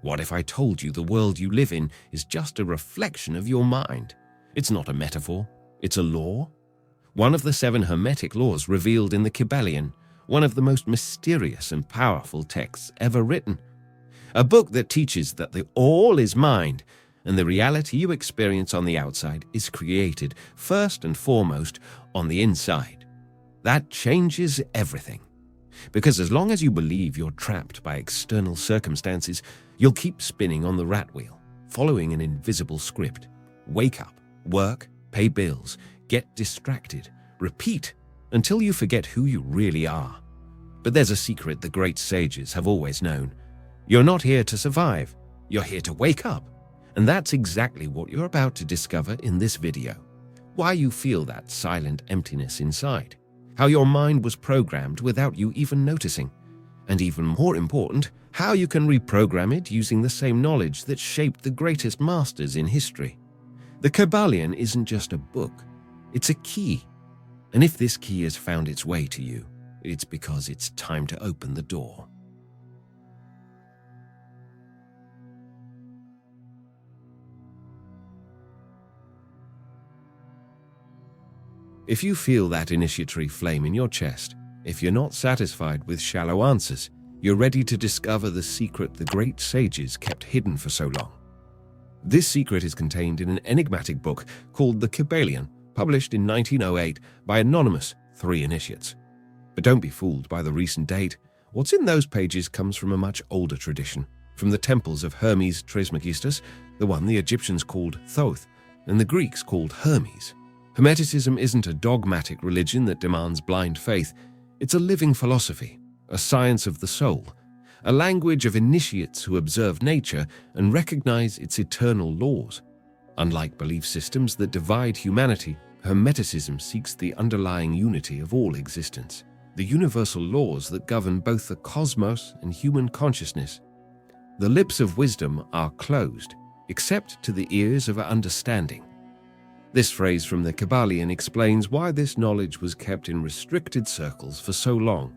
What if I told you the world you live in is just a reflection of your mind? It's not a metaphor, it's a law. One of the 7 Hermetic Laws revealed in the Kybalion, one of the most mysterious and powerful texts ever written. A book that teaches that the all is mind, and the reality you experience on the outside is created first and foremost on the inside. That changes everything. Because as long as you believe you're trapped by external circumstances, you'll keep spinning on the rat wheel, following an invisible script. Wake up, work, pay bills, get distracted, repeat, until you forget who you really are. But there's a secret the great sages have always known. You're not here to survive, you're here to wake up. And that's exactly what you're about to discover in this video. Why you feel that silent emptiness inside. How your mind was programmed without you even noticing. And even more important, how you can reprogram it using the same knowledge that shaped the greatest masters in history. The Kybalion isn't just a book, it's a key. And if this key has found its way to you, it's because it's time to open the door. If you feel that initiatory flame in your chest, if you're not satisfied with shallow answers, you're ready to discover the secret the great sages kept hidden for so long. This secret is contained in an enigmatic book called the Kybalion, published in 1908 by anonymous 3 initiates. But don't be fooled by the recent date. What's in those pages comes from a much older tradition, from the temples of Hermes Trismegistus, the one the Egyptians called Thoth, and the Greeks called Hermes. Hermeticism isn't a dogmatic religion that demands blind faith. It's a living philosophy, a science of the soul, a language of initiates who observe nature and recognize its eternal laws. Unlike belief systems that divide humanity, Hermeticism seeks the underlying unity of all existence, the universal laws that govern both the cosmos and human consciousness. The lips of wisdom are closed, except to the ears of understanding. This phrase from the Kybalion explains why this knowledge was kept in restricted circles for so long,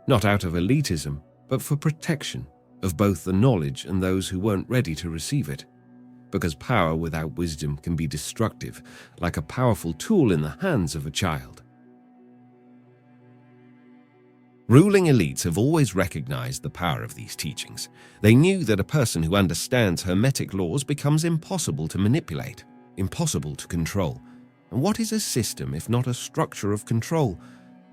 not out of elitism, but for protection of both the knowledge and those who weren't ready to receive it. Because power without wisdom can be destructive, like a powerful tool in the hands of a child. Ruling elites have always recognized the power of these teachings. They knew that a person who understands Hermetic laws becomes impossible to manipulate, impossible to control. And what is a system if not a structure of control?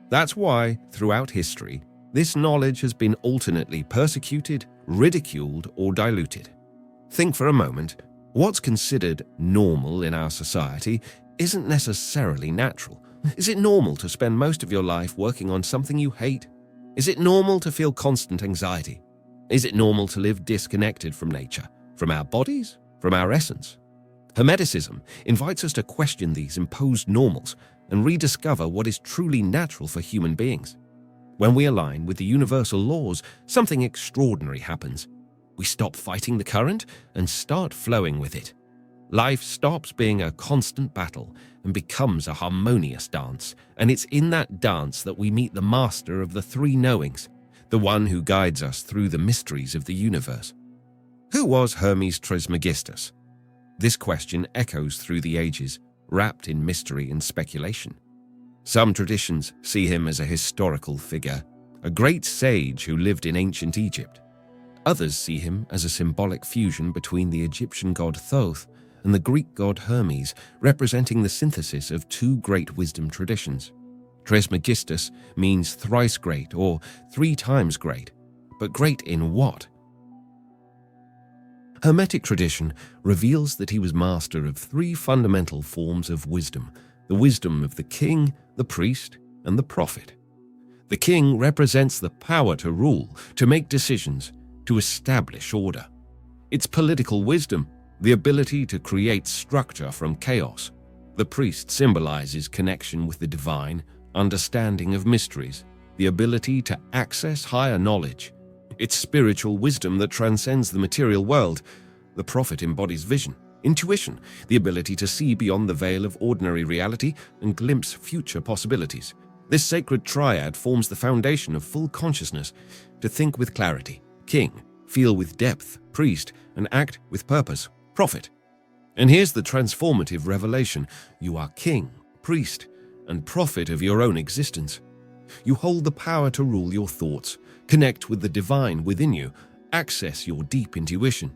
That's why, throughout history, this knowledge has been alternately persecuted, ridiculed, or diluted. Think for a moment. What's considered normal in our society isn't necessarily natural. Is it normal to spend most of your life working on something you hate? Is it normal to feel constant anxiety? Is it normal to live disconnected from nature, from our bodies, from our essence? Hermeticism invites us to question these imposed normals and rediscover what is truly natural for human beings. When we align with the universal laws, something extraordinary happens. We stop fighting the current and start flowing with it. Life stops being a constant battle and becomes a harmonious dance, and it's in that dance that we meet the master of the 3 knowings, the one who guides us through the mysteries of the universe. Who was Hermes Trismegistus? This question echoes through the ages, wrapped in mystery and speculation. Some traditions see him as a historical figure, a great sage who lived in ancient Egypt. Others see him as a symbolic fusion between the Egyptian god Thoth and the Greek god Hermes, representing the synthesis of 2 great wisdom traditions. Trismegistus means thrice great or 3 times great, but great in what? Hermetic tradition reveals that he was master of 3 fundamental forms of wisdom, the wisdom of the king, the priest, and the prophet. The king represents the power to rule, to make decisions, to establish order. It's political wisdom, the ability to create structure from chaos. The priest symbolizes connection with the divine, understanding of mysteries, the ability to access higher knowledge. It's spiritual wisdom that transcends the material world. The prophet embodies vision, intuition, the ability to see beyond the veil of ordinary reality and glimpse future possibilities. This sacred triad forms the foundation of full consciousness, to think with clarity. King, feel with depth, priest, and act with purpose, prophet. And here's the transformative revelation. You are king, priest, and prophet of your own existence. You hold the power to rule your thoughts, connect with the divine within you, access your deep intuition.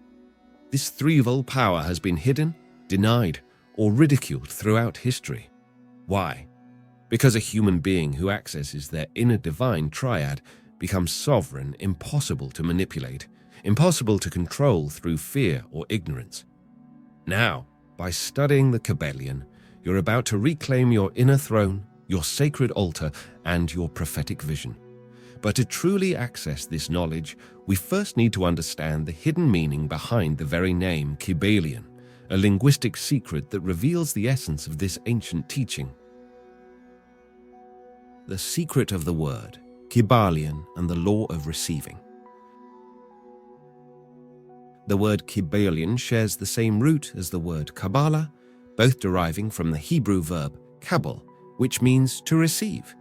This threefold power has been hidden, denied, or ridiculed throughout history. Why? Because a human being who accesses their inner divine triad becomes sovereign, impossible to manipulate, impossible to control through fear or ignorance. Now, by studying the Kybalion, you're about to reclaim your inner throne, your sacred altar, and your prophetic vision. But to truly access this knowledge, we first need to understand the hidden meaning behind the very name Kybalion, a linguistic secret that reveals the essence of this ancient teaching. The secret of the word, Kybalion, and the law of receiving. The word Kybalion shares the same root as the word Kabbalah, both deriving from the Hebrew verb kabal, which means to receive.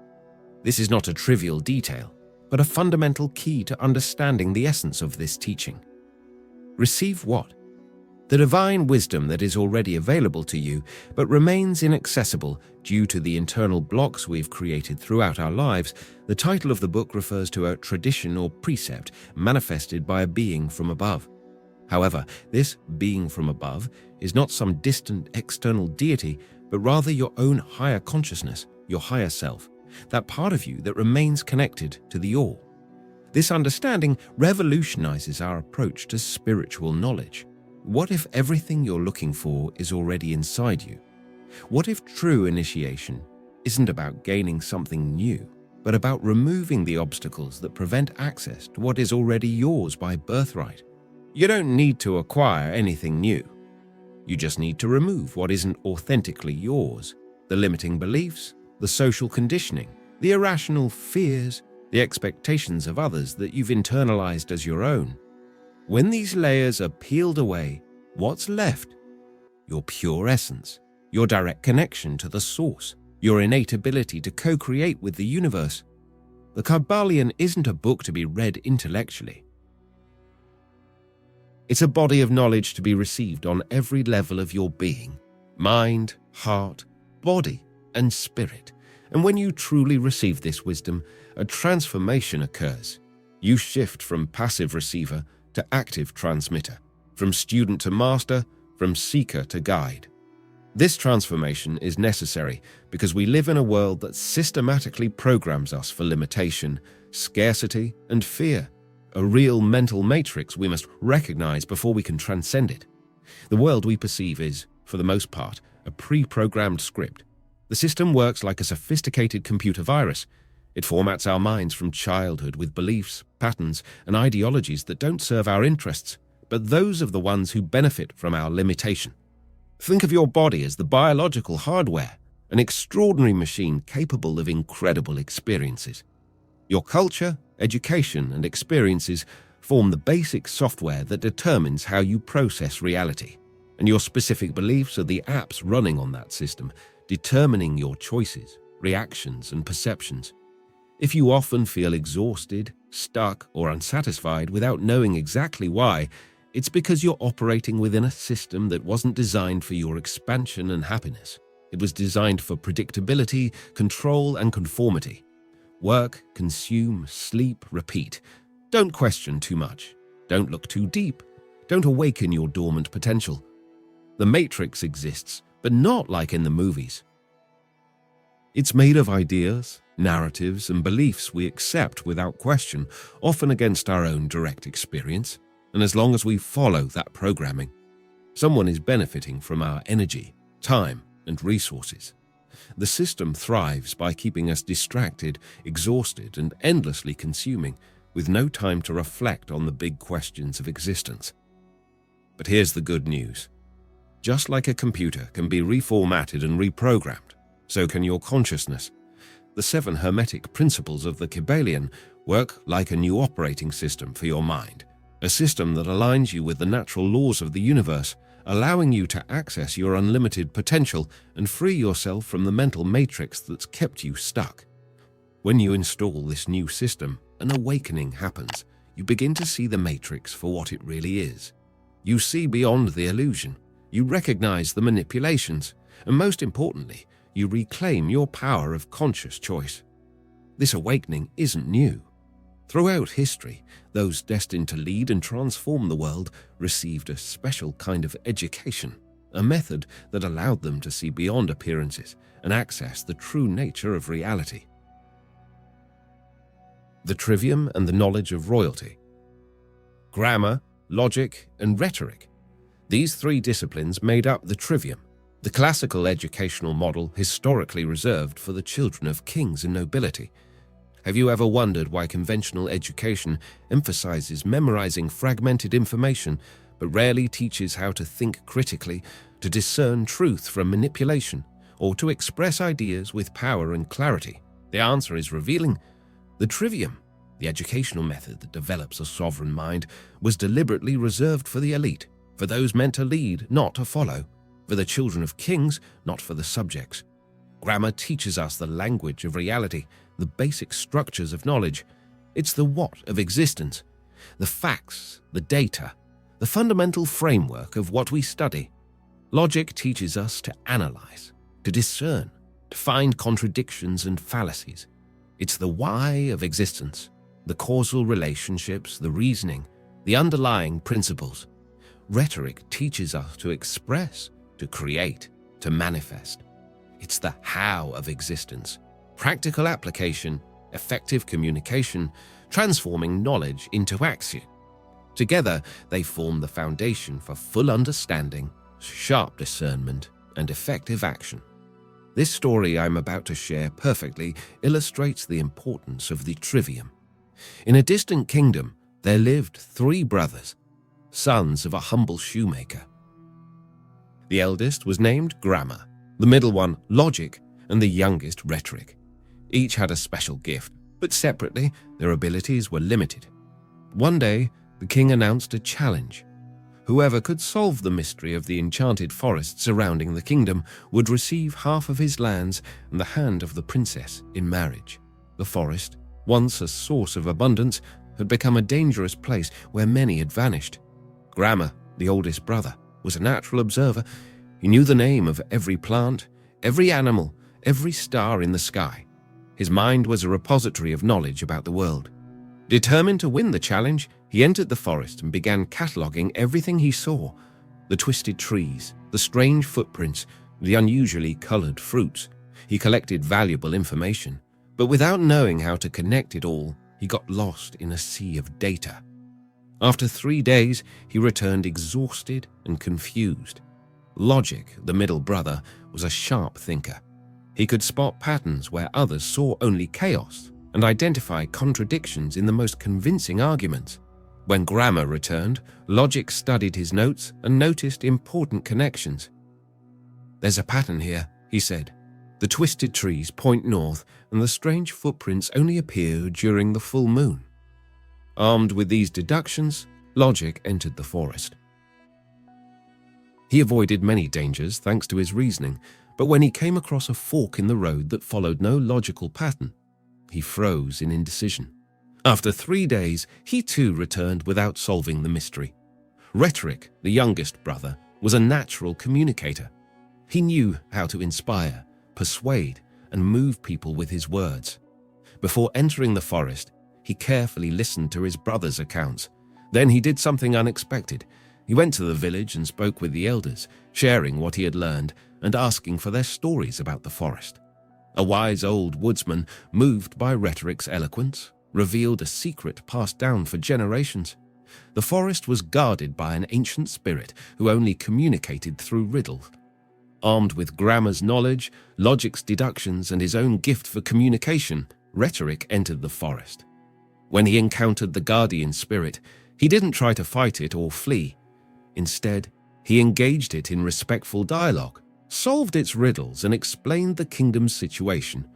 This is not a trivial detail, but a fundamental key to understanding the essence of this teaching. Receive what? The divine wisdom that is already available to you, but remains inaccessible due to the internal blocks we've created throughout our lives. The title of the book refers to a tradition or precept manifested by a being from above. However, this being from above is not some distant external deity, but rather your own higher consciousness, your higher self, that part of you that remains connected to the all. This understanding revolutionizes our approach to spiritual knowledge. What if everything you're looking for is already inside you? What if true initiation isn't about gaining something new, but about removing the obstacles that prevent access to what is already yours by birthright? You don't need to acquire anything new. You just need to remove what isn't authentically yours, the limiting beliefs, the social conditioning, the irrational fears, the expectations of others that you've internalized as your own. When these layers are peeled away, what's left? Your pure essence, your direct connection to the source, your innate ability to co-create with the universe. The Kybalion isn't a book to be read intellectually. It's a body of knowledge to be received on every level of your being, mind, heart, body, and spirit. And when you truly receive this wisdom, a transformation occurs. You shift from passive receiver to active transmitter, from student to master, from seeker to guide. This transformation is necessary because we live in a world that systematically programs us for limitation, scarcity, and fear. A real mental matrix we must recognize before we can transcend it. The world we perceive is, for the most part, a pre-programmed script. The system works like a sophisticated computer virus. It formats our minds from childhood with beliefs, patterns, and ideologies that don't serve our interests, but those of the ones who benefit from our limitation. Think of your body as the biological hardware, an extraordinary machine capable of incredible experiences. Your culture, education, and experiences form the basic software that determines how you process reality, and your specific beliefs are the apps running on that system, determining your choices, reactions, and perceptions. If you often feel exhausted, stuck, or unsatisfied without knowing exactly why, it's because you're operating within a system that wasn't designed for your expansion and happiness. It was designed for predictability, control, and conformity. Work, consume, sleep, repeat. Don't question too much. Don't look too deep. Don't awaken your dormant potential. The Matrix exists, but not like in the movies. It's made of ideas, narratives, and beliefs we accept without question, often against our own direct experience. And as long as we follow that programming, someone is benefiting from our energy, time, and resources. The system thrives by keeping us distracted, exhausted, and endlessly consuming, with no time to reflect on the big questions of existence. But here's the good news. Just like a computer can be reformatted and reprogrammed, so can your consciousness. The 7 Hermetic principles of the Kybalion work like a new operating system for your mind, a system that aligns you with the natural laws of the universe, allowing you to access your unlimited potential and free yourself from the mental matrix that's kept you stuck. When you install this new system, an awakening happens. you begin to see the matrix for what it really is. You see beyond the illusion. You recognize the manipulations, and most importantly, you reclaim your power of conscious choice. This awakening isn't new. Throughout history, those destined to lead and transform the world received a special kind of education, a method that allowed them to see beyond appearances and access the true nature of reality. The trivium and the knowledge of royalty. Grammar, logic, and rhetoric. These three disciplines made up the trivium, the classical educational model historically reserved for the children of kings and nobility. Have you ever wondered why conventional education emphasizes memorizing fragmented information but rarely teaches how to think critically, to discern truth from manipulation, or to express ideas with power and clarity? The answer is revealing. The trivium, the educational method that develops a sovereign mind, was deliberately reserved for the elite, for those meant to lead, not to follow, for the children of kings, not for the subjects. Grammar teaches us the language of reality, the basic structures of knowledge. It's the what of existence, the facts, the data, the fundamental framework of what we study. Logic teaches us to analyze, to discern, to find contradictions and fallacies. It's the why of existence, the causal relationships, the reasoning, the underlying principles. Rhetoric teaches us to express, to create, to manifest. It's the how of existence, practical application, effective communication, transforming knowledge into action. Together, they form the foundation for full understanding, sharp discernment, and effective action. This story I'm about to share perfectly illustrates the importance of the trivium. In a distant kingdom, there lived 3 brothers, sons of a humble shoemaker. The eldest was named Grammar, the middle one Logic, and the youngest Rhetoric. Each had a special gift, but separately, their abilities were limited. One day, the king announced a challenge. Whoever could solve the mystery of the enchanted forest surrounding the kingdom would receive half of his lands and the hand of the princess in marriage. The forest, once a source of abundance, had become a dangerous place where many had vanished. Grammar, the oldest brother, was a natural observer. He knew the name of every plant, every animal, every star in the sky. His mind was a repository of knowledge about the world. Determined to win the challenge, he entered the forest and began cataloguing everything he saw: the twisted trees, the strange footprints, the unusually colored fruits. He collected valuable information, but without knowing how to connect it all, he got lost in a sea of data. After 3 days, he returned exhausted and confused. Logic, the middle brother, was a sharp thinker. He could spot patterns where others saw only chaos and identify contradictions in the most convincing arguments. When Grammar returned, Logic studied his notes and noticed important connections. "There's a pattern here," he said. "The twisted trees point north, and the strange footprints only appear during the full moon." Armed with these deductions, Logic entered the forest. He avoided many dangers thanks to his reasoning, but when he came across a fork in the road that followed no logical pattern, he froze in indecision. After 3 days, he too returned without solving the mystery. Rhetoric, the youngest brother, was a natural communicator. He knew how to inspire, persuade, and move people with his words. Before entering the forest, he carefully listened to his brother's accounts. Then he did something unexpected. He went to the village and spoke with the elders, sharing what he had learned and asking for their stories about the forest. A wise old woodsman, moved by Rhetoric's eloquence, revealed a secret passed down for generations. The forest was guarded by an ancient spirit who only communicated through riddles. Armed with Grammar's knowledge, Logic's deductions, and his own gift for communication, Rhetoric entered the forest. When he encountered the guardian spirit, he didn't try to fight it or flee. Instead, he engaged it in respectful dialogue, solved its riddles, and explained the kingdom's situation.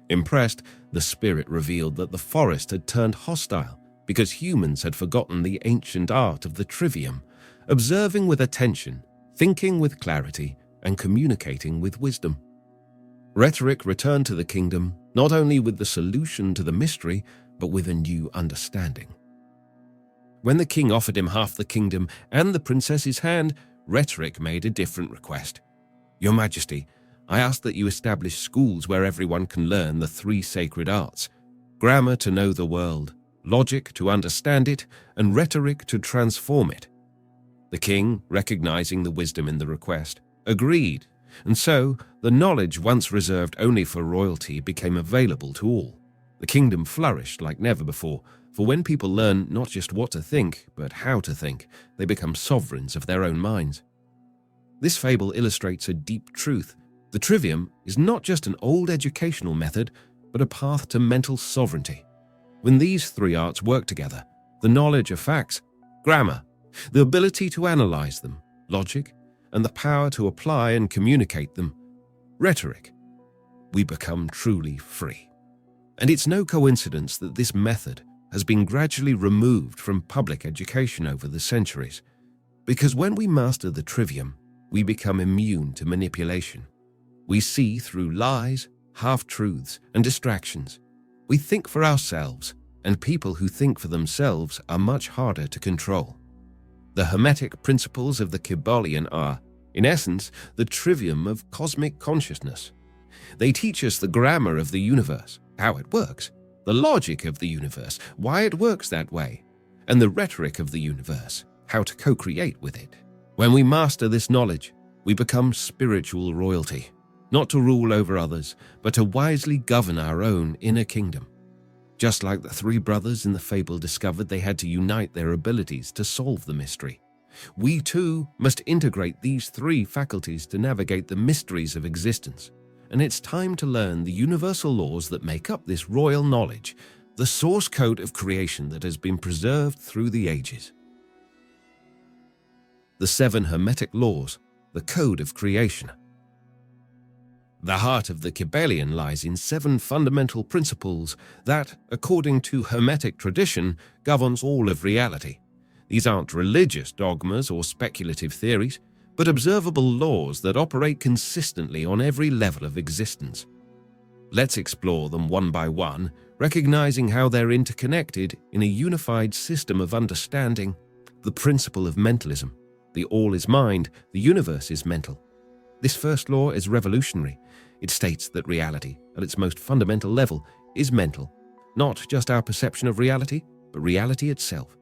Impressed, the spirit revealed that the forest had turned hostile because humans had forgotten the ancient art of the trivium, observing with attention, thinking with clarity, and communicating with wisdom. Rhetoric returned to the kingdom not only with the solution to the mystery, but with a new understanding. When the king offered him half the kingdom and the princess's hand, Rhetoric made a different request. "Your Majesty, I ask that you establish schools where everyone can learn the three sacred arts: grammar to know the world, logic to understand it, and rhetoric to transform it." The king, recognizing the wisdom in the request, agreed, and so the knowledge once reserved only for royalty became available to all. The kingdom flourished like never before, for when people learn not just what to think, but how to think, they become sovereigns of their own minds. This fable illustrates a deep truth. The trivium is not just an old educational method, but a path to mental sovereignty. When these three arts work together, the knowledge of facts, grammar, the ability to analyze them, logic, and the power to apply and communicate them, rhetoric, we become truly free. And it's no coincidence that this method has been gradually removed from public education over the centuries, because when we master the trivium, we become immune to manipulation. We see through lies, half-truths, and distractions. We think for ourselves, and people who think for themselves are much harder to control. The Hermetic principles of the Kybalion are, in essence, the trivium of cosmic consciousness. They teach us the grammar of the universe, how it works, the logic of the universe, why it works that way, and the rhetoric of the universe, how to co-create with it. When we master this knowledge, we become spiritual royalty, not to rule over others, but to wisely govern our own inner kingdom. Just like the three brothers in the fable discovered they had to unite their abilities to solve the mystery, we too must integrate these three faculties to navigate the mysteries of existence. And it's time to learn the universal laws that make up this royal knowledge, the source code of creation that has been preserved through the ages. The 7 Hermetic Laws, the code of creation. The heart of the Kybalion lies in 7 fundamental principles that, according to Hermetic tradition, governs all of reality. These aren't religious dogmas or speculative theories, but observable laws that operate consistently on every level of existence. Let's explore them one by one, recognizing how they're interconnected in a unified system of understanding. The principle of mentalism. The all is mind, the universe is mental. This first law is revolutionary. It states that reality, at its most fundamental level, is mental. Not just our perception of reality, but reality itself.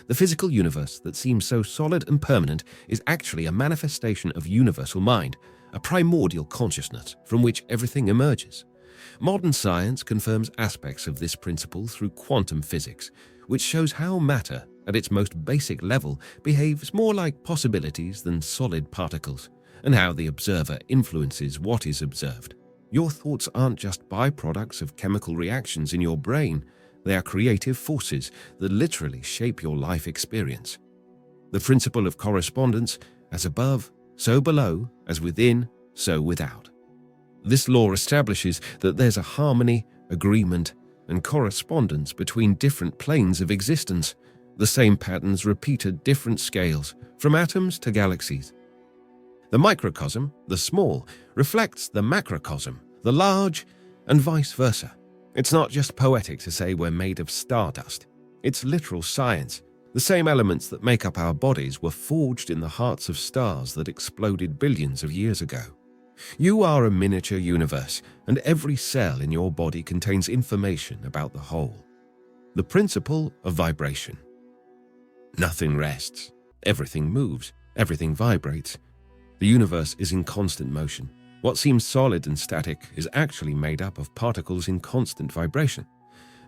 The physical universe that seems so solid and permanent is actually a manifestation of universal mind, a primordial consciousness from which everything emerges. Modern science confirms aspects of this principle through quantum physics, which shows how matter, at its most basic level, behaves more like possibilities than solid particles, and how the observer influences what is observed. Your thoughts aren't just byproducts of chemical reactions in your brain. They are creative forces that literally shape your life experience. The principle of correspondence, as above, so below, as within, so without. This law establishes that there's a harmony, agreement, and correspondence between different planes of existence. The same patterns repeat at different scales, from atoms to galaxies. The microcosm, the small, reflects the macrocosm, the large, and vice versa. It's not just poetic to say we're made of stardust. It's literal science. The same elements that make up our bodies were forged in the hearts of stars that exploded billions of years ago. You are a miniature universe, and every cell in your body contains information about the whole. The principle of vibration. Nothing rests. Everything moves. Everything vibrates. The universe is in constant motion. What seems solid and static is actually made up of particles in constant vibration.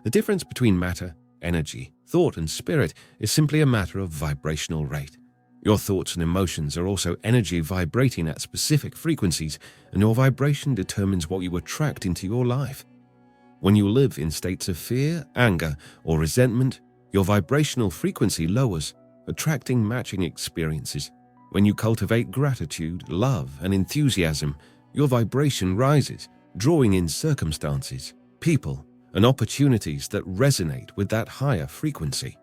The difference between matter, energy, thought, and spirit is simply a matter of vibrational rate. Your thoughts and emotions are also energy vibrating at specific frequencies, and your vibration determines what you attract into your life. When you live in states of fear, anger, or resentment, your vibrational frequency lowers, attracting matching experiences. When you cultivate gratitude, love, and enthusiasm, your vibration rises, drawing in circumstances, people, and opportunities that resonate with that higher frequency.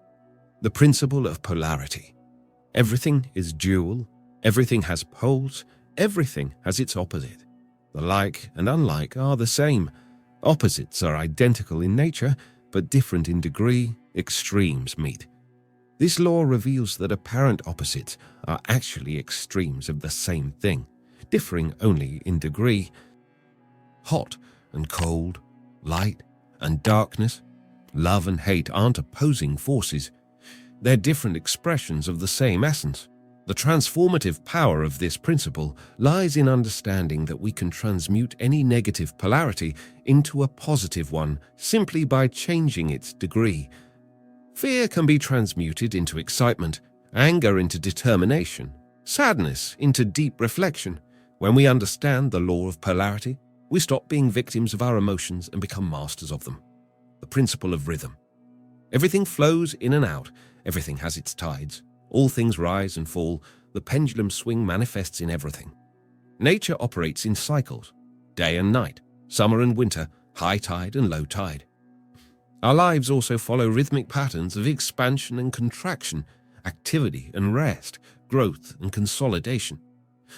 The principle of polarity. Everything is dual, everything has poles, everything has its opposite. The like and unlike are the same. Opposites are identical in nature, but different in degree. Extremes meet. This law reveals that apparent opposites are actually extremes of the same thing, differing only in degree. Hot and cold, light and darkness, love and hate aren't opposing forces. They're different expressions of the same essence. The transformative power of this principle lies in understanding that we can transmute any negative polarity into a positive one simply by changing its degree. Fear can be transmuted into excitement, anger into determination, sadness into deep reflection. When we understand the law of polarity, we stop being victims of our emotions and become masters of them. The principle of rhythm. Everything flows in and out. Everything has its tides. All things rise and fall. The pendulum swing manifests in everything. Nature operates in cycles, day and night, summer and winter, high tide and low tide. Our lives also follow rhythmic patterns of expansion and contraction, activity and rest, growth and consolidation.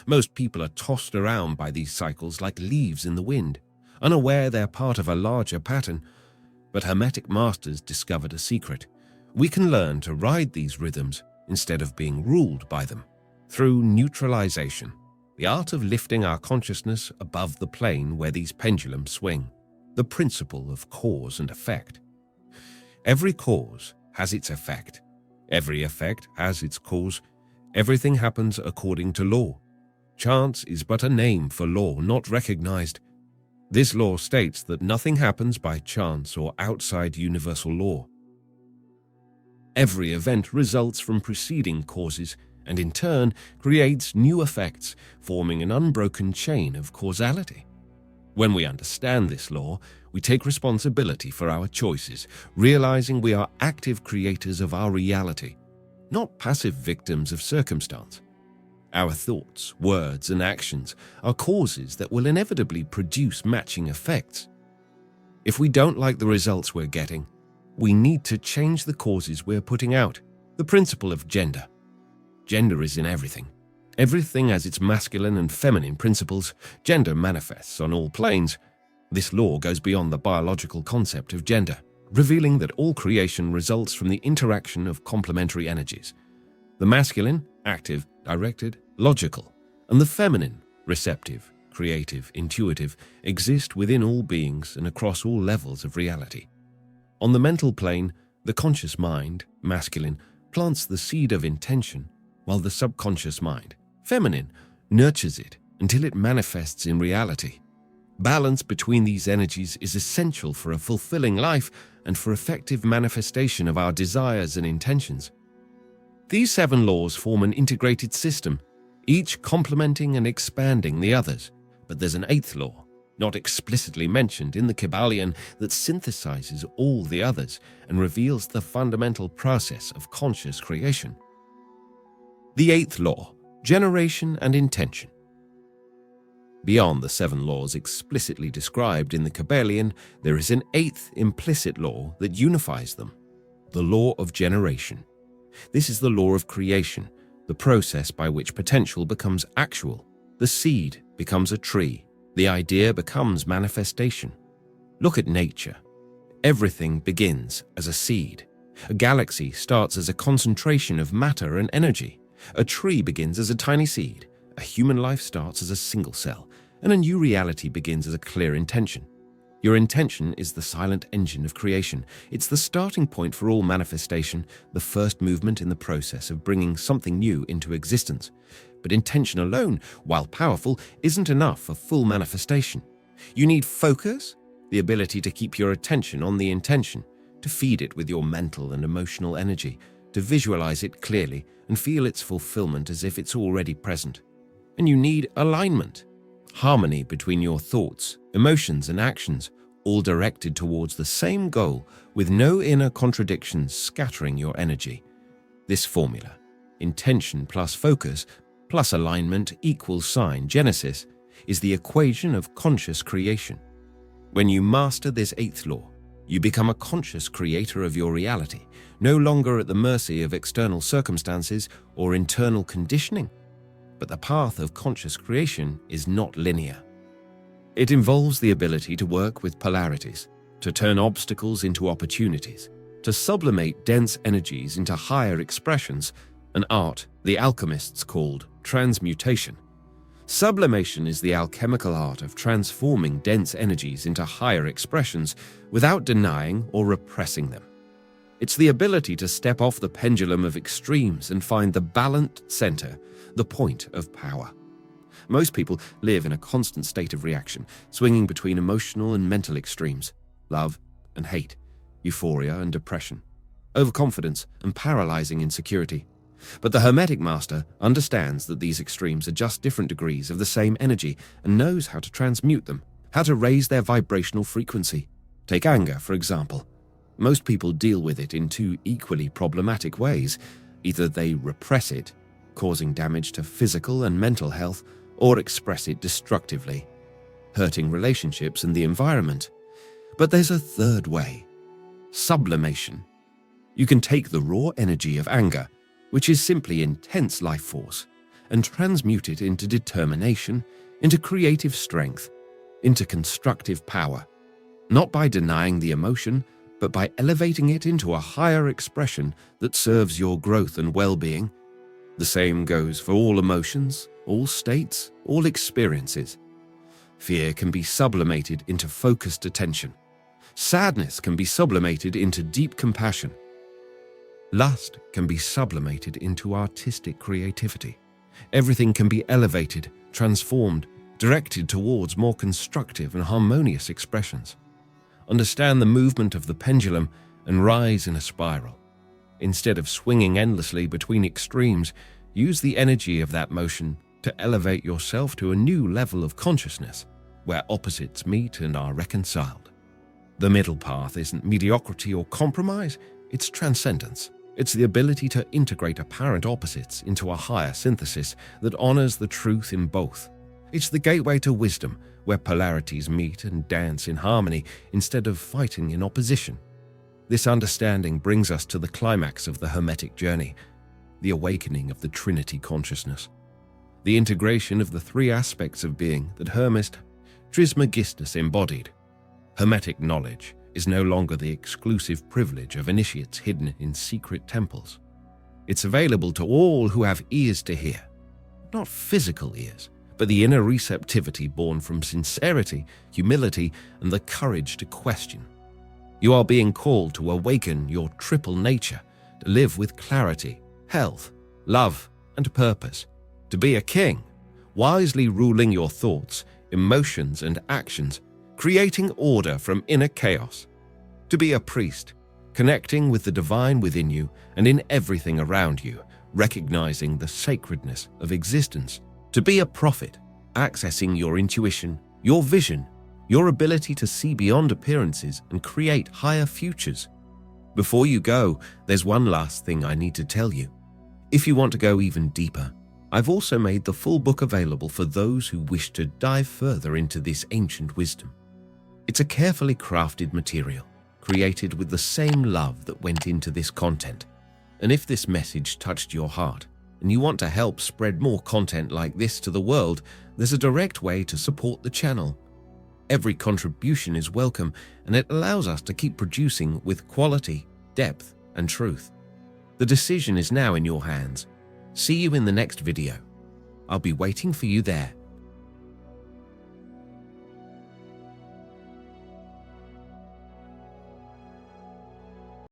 Most people are tossed around by these cycles like leaves in the wind, unaware they're part of a larger pattern. But Hermetic masters discovered a secret. We can learn to ride these rhythms instead of being ruled by them, through neutralization, the art of lifting our consciousness above the plane where these pendulums swing, the principle of cause and effect. Every cause has its effect. Every effect has its cause. Everything happens according to law. Chance is but a name for law not recognized. This law states that nothing happens by chance or outside universal law. Every event results from preceding causes and in turn creates new effects, forming an unbroken chain of causality. When we understand this law, we take responsibility for our choices, realizing we are active creators of our reality, not passive victims of circumstance. Our thoughts, words, and actions are causes that will inevitably produce matching effects. If we don't like the results we're getting, we need to change the causes we're putting out. The principle of gender. Gender is in everything. Everything has its masculine and feminine principles. Gender manifests on all planes. This law goes beyond the biological concept of gender, revealing that all creation results from the interaction of complementary energies. The masculine, active, directed, logical, and the feminine, receptive, creative, intuitive, exist within all beings and across all levels of reality. On the mental plane, the conscious mind, masculine, plants the seed of intention, while the subconscious mind, feminine, nurtures it until it manifests in reality. Balance between these energies is essential for a fulfilling life and for effective manifestation of our desires and intentions. These 7 laws form an integrated system, each complementing and expanding the others. But there's an 8th law, not explicitly mentioned in the Kybalion, that synthesizes all the others and reveals the fundamental process of conscious creation. The 8th law, generation and intention. Beyond the 7 laws explicitly described in the Kybalion, there is an 8th implicit law that unifies them, the law of generation. This is the law of creation, the process by which potential becomes actual. The seed becomes a tree. The idea becomes manifestation. Look at nature. Everything begins as a seed. A galaxy starts as a concentration of matter and energy. A tree begins as a tiny seed. A human life starts as a single cell, and a new reality begins as a clear intention. Your intention is the silent engine of creation. It's the starting point for all manifestation, the first movement in the process of bringing something new into existence. But intention alone, while powerful, isn't enough for full manifestation. You need focus, the ability to keep your attention on the intention, to feed it with your mental and emotional energy, to visualize it clearly and feel its fulfillment as if it's already present. And you need alignment, harmony between your thoughts, emotions, and actions, all directed towards the same goal with no inner contradictions scattering your energy. This formula, intention plus focus plus alignment equals sign Genesis, is the equation of conscious creation. When you master this 8th law, you become a conscious creator of your reality, no longer at the mercy of external circumstances or internal conditioning. But the path of conscious creation is not linear. It involves the ability to work with polarities, to turn obstacles into opportunities, to sublimate dense energies into higher expressions, an art the alchemists called transmutation. Sublimation is the alchemical art of transforming dense energies into higher expressions without denying or repressing them. It's the ability to step off the pendulum of extremes and find the balanced center, the point of power. Most people live in a constant state of reaction, swinging between emotional and mental extremes, love and hate, euphoria and depression, overconfidence and paralyzing insecurity. But the Hermetic Master understands that these extremes are just different degrees of the same energy and knows how to transmute them, how to raise their vibrational frequency. Take anger, for example. Most people deal with it in two equally problematic ways. Either they repress it, causing damage to physical and mental health, or express it destructively, hurting relationships and the environment. But there's a third way: sublimation. You can take the raw energy of anger, which is simply intense life force, and transmute it into determination, into creative strength, into constructive power, not by denying the emotion, but by elevating it into a higher expression that serves your growth and well-being. The same goes for all emotions, all states, all experiences. Fear can be sublimated into focused attention. Sadness can be sublimated into deep compassion. Lust can be sublimated into artistic creativity. Everything can be elevated, transformed, directed towards more constructive and harmonious expressions. Understand the movement of the pendulum and rise in a spiral. Instead of swinging endlessly between extremes, use the energy of that motion to elevate yourself to a new level of consciousness, where opposites meet and are reconciled. The middle path isn't mediocrity or compromise, it's transcendence. It's the ability to integrate apparent opposites into a higher synthesis that honors the truth in both. It's the gateway to wisdom, where polarities meet and dance in harmony instead of fighting in opposition. This understanding brings us to the climax of the Hermetic journey, the awakening of the Trinity consciousness, the integration of the three aspects of being that Hermes Trismegistus embodied. Hermetic knowledge is no longer the exclusive privilege of initiates hidden in secret temples. It's available to all who have ears to hear, not physical ears, but the inner receptivity born from sincerity, humility, and the courage to question. You are being called to awaken your triple nature, to live with clarity, health, love, and purpose, to be a king, wisely ruling your thoughts, emotions, and actions, creating order from inner chaos, to be a priest, connecting with the divine within you and in everything around you, recognizing the sacredness of existence, to be a prophet, accessing your intuition, your vision, your ability to see beyond appearances and create higher futures. Before you go, there's one last thing I need to tell you. If you want to go even deeper, I've also made the full book available for those who wish to dive further into this ancient wisdom. It's a carefully crafted material, created with the same love that went into this content. And if this message touched your heart, and you want to help spread more content like this to the world, there's a direct way to support the channel. Every contribution is welcome, and it allows us to keep producing with quality, depth, and truth. The decision is now in your hands. See you in the next video. I'll be waiting for you there.